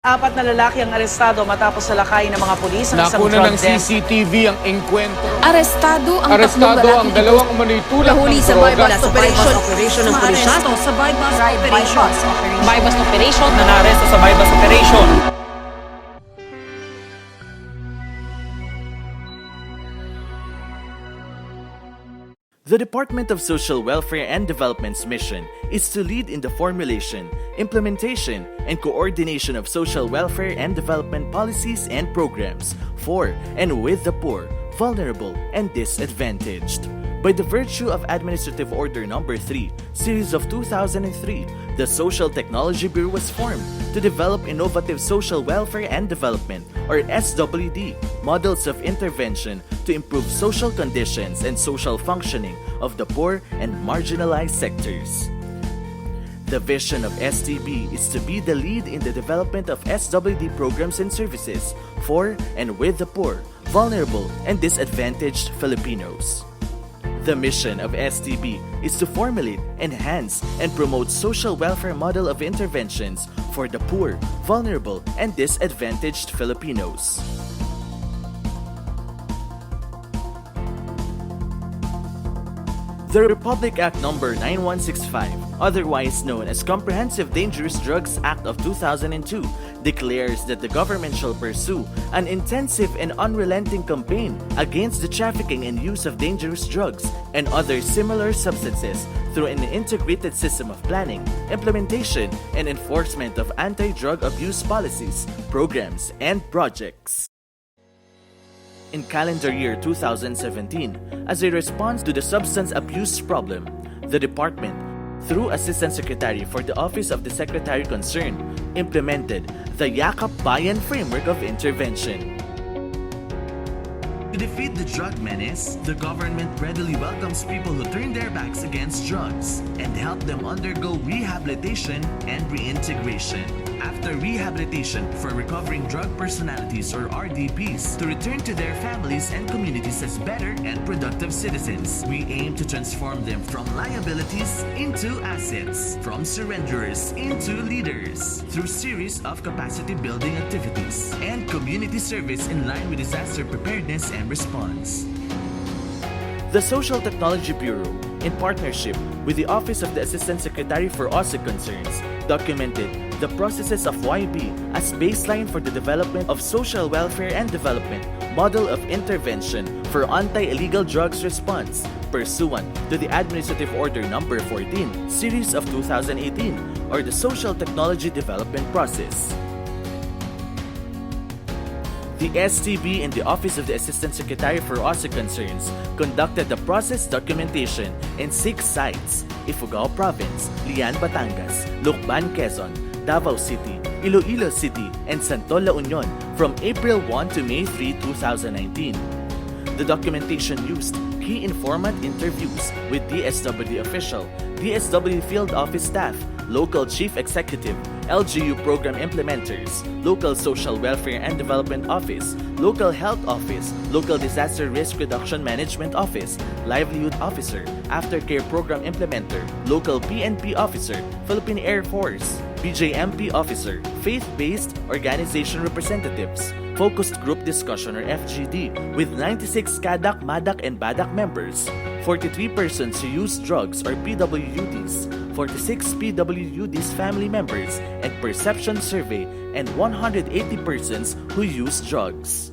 Apat na lalaki ang arestado matapos salakayin ng mga pulis ang isang Nakuna drug ng den. CCTV ang engkwentro. Arestado ang Ang dalawang umano'y tulak nahuli ng sa droga. bypass operation ng pulis. sa bypass operation. Bypass operation Na naaresto sa bypass operation. The Department of Social Welfare and Development's mission is to lead in the formulation, implementation, and coordination of social welfare and development policies and programs for and with the poor, vulnerable, and disadvantaged. By the virtue of Administrative Order No. 3, Series of 2003, the Social Technology Bureau was formed to develop innovative social welfare and development, or SWD, models of intervention to improve social conditions and social functioning of the poor and marginalized sectors. The vision of STB is to be the lead in the development of SWD programs and services for and with the poor, vulnerable, and disadvantaged Filipinos. The mission of STB is to formulate, enhance, and promote social welfare model of interventions for the poor, vulnerable, and disadvantaged Filipinos. The Republic Act No. 9165, otherwise known as Comprehensive Dangerous Drugs Act of 2002, declares that the government shall pursue an intensive and unrelenting campaign against the trafficking and use of dangerous drugs and other similar substances through an integrated system of planning, implementation, and enforcement of anti-drug abuse policies, programs, and projects. In calendar year 2017, as a response to the substance abuse problem, the department, through Assistant Secretary for the Office of the Secretary concerned, implemented the Yakap Bayan framework of intervention. To defeat the drug menace, the government readily welcomes people who turn their backs against drugs and help them undergo rehabilitation and reintegration. After rehabilitation for recovering drug personalities or RDPs to return to their families and communities as better and productive citizens, we aim to transform them from liabilities into assets, from surrenderers into leaders, through series of capacity building activities and community service in line with disaster preparedness and response. The Social Technology Bureau, in partnership with the Office of the Assistant Secretary for OSIC Concerns, documented the processes of YB as baseline for the development of social welfare and development model of intervention for anti-illegal drugs response pursuant to the Administrative Order No. 14, Series of 2018, or the Social Technology Development Process. The STB and the Office of the Assistant Secretary for OSIC Concerns conducted the process documentation in 6 sites: Ifugao Province, Lian, Batangas, Lucban, Quezon, Davao City, Iloilo City, and Santol, La Union from April 1 to May 3, 2019. The documentation used key informant interviews with DSWD official, DSWD field office staff, local chief executive, LGU program implementers, local social welfare and development office, local health office, local disaster risk reduction management office, livelihood officer, aftercare program implementer, local PNP officer, Philippine Air Force, BJMP officer, faith-based organization representatives, focused group discussion or FGD with 96 KADAK, MADAK, and BADAK members, 43 persons who use drugs or PWUDs, 46 PWUDs family members and perception survey, and 180 persons who use drugs.